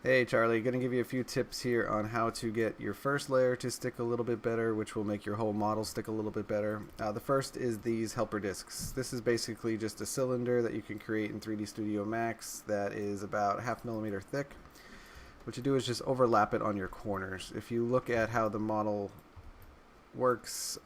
Hey Charlie, gonna give you a few tips here on how to get your first layer to stick a little bit better, which will make your whole model stick a little bit better. The first is these helper discs. This is basically just a cylinder that you can create in 3D Studio Max that is about half millimeter thick. What you do is just overlap it on your corners. If you look at how the model works,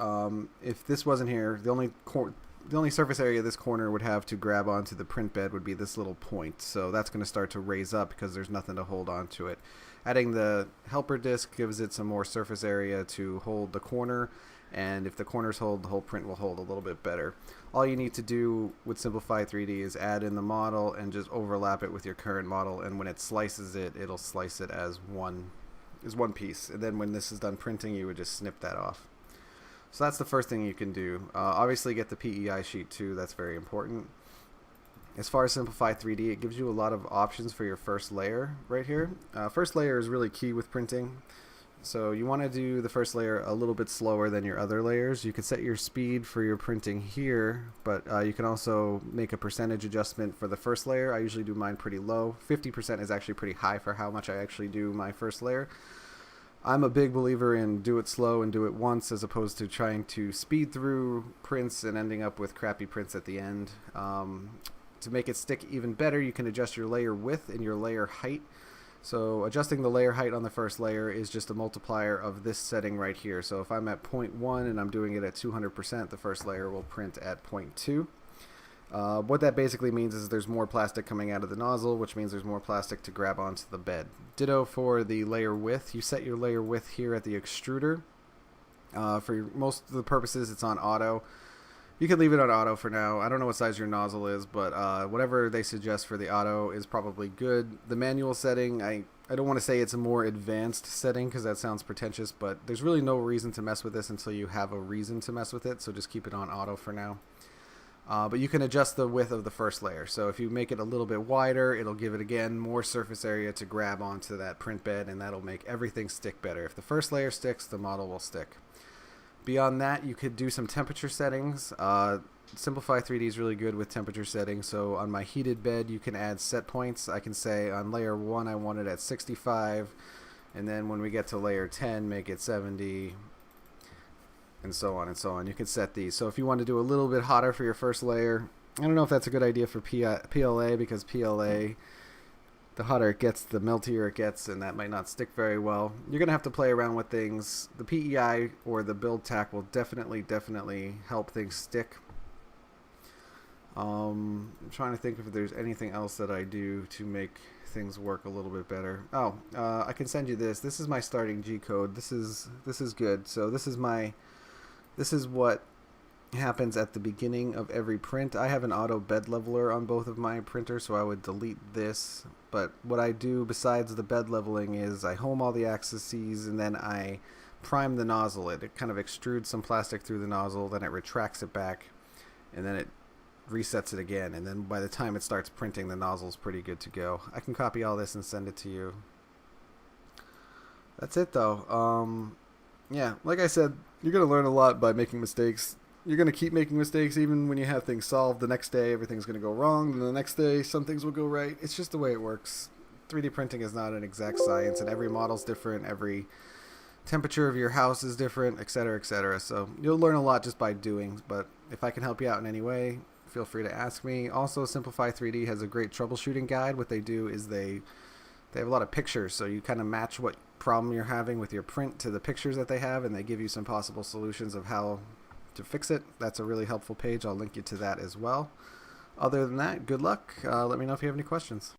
if this wasn't here, the only surface area this corner would have to grab onto the print bed would be this little point. So that's going to start to raise up because there's nothing to hold on to it. Adding the helper disc gives it some more surface area to hold the corner, and if the corners hold, the whole print will hold a little bit better. All you need to do with Simplify 3D is add in the model and just overlap it with your current model, and when it slices it, it'll slice it as one piece. And then when this is done printing, you would just snip that off. So that's the first thing you can do. Obviously get the PEI sheet too, that's very important. As far as Simplify 3D, it gives you a lot of options for your first layer right here. First layer is really key with printing. So you want to do the first layer a little bit slower than your other layers. You could set your speed for your printing here, but you can also make a percentage adjustment for the first layer. I usually do mine pretty low. 50% is actually pretty high for how much I actually do my first layer. I'm a big believer in do it slow and do it once, as opposed to trying to speed through prints and ending up with crappy prints at the end. To make it stick even better, you can adjust your layer width and your layer height. So adjusting the layer height on the first layer is just a multiplier of this setting right here. So if I'm at 0.1 and I'm doing it at 200%, the first layer will print at 0.2. What that basically means is there's more plastic coming out of the nozzle, which means there's more plastic to grab onto the bed. Ditto for the layer width. You set your layer width here at the extruder. For most of the purposes, it's on auto. You can leave it on auto for now. I don't know what size your nozzle is, but whatever they suggest for the auto is probably good. The manual setting, I don't want to say it's a more advanced setting because that sounds pretentious, but there's really no reason to mess with this until you have a reason to mess with it, so just keep it on auto for now. But you can adjust the width of the first layer. So if you make it a little bit wider, it'll give it, again, more surface area to grab onto that print bed, and that'll make everything stick better. If the first layer sticks, the model will stick. Beyond that, you could do some temperature settings. Simplify 3D is really good with temperature settings. So on my heated bed, you can add set points. I can say on layer 1, I want it at 65, and then when we get to layer 10, make it 70, and so on and so on. You can set these. So if you want to do a little bit hotter for your first layer, I don't know if that's a good idea for PLA, because PLA, the hotter it gets, the meltier it gets, and that might not stick very well. You're going to have to play around with things. The PEI or the build tack will definitely help things stick. I'm trying to think if there's anything else that I do to make things work a little bit better. Oh, I can send you this. This is my starting G code. This is good. So this is what happens at the beginning of every print. I have an auto bed leveler on both of my printers, so I would delete this. But what I do besides the bed leveling is I home all the axes, and then I prime the nozzle. It kind of extrudes some plastic through the nozzle, then it retracts it back, and then it resets it again. And then by the time it starts printing, the nozzle's pretty good to go. I can copy all this and send it to you. That's it though. Yeah, like I said, you're going to learn a lot by making mistakes. You're going to keep making mistakes even when you have things solved. The next day, everything's going to go wrong. And the next day, some things will go right. It's just the way it works. 3D printing is not an exact science, and every model's different. Every temperature of your house is different, etc., etc. So you'll learn a lot just by doing. But if I can help you out in any way, feel free to ask me. Also, Simplify 3D has a great troubleshooting guide. What they do is they have a lot of pictures, so you kind of match what problem you're having with your print to the pictures that they have, and they give you some possible solutions of how to fix it. That's a really helpful page. I'll link you to that as well. Other than that, good luck. Let me know if you have any questions.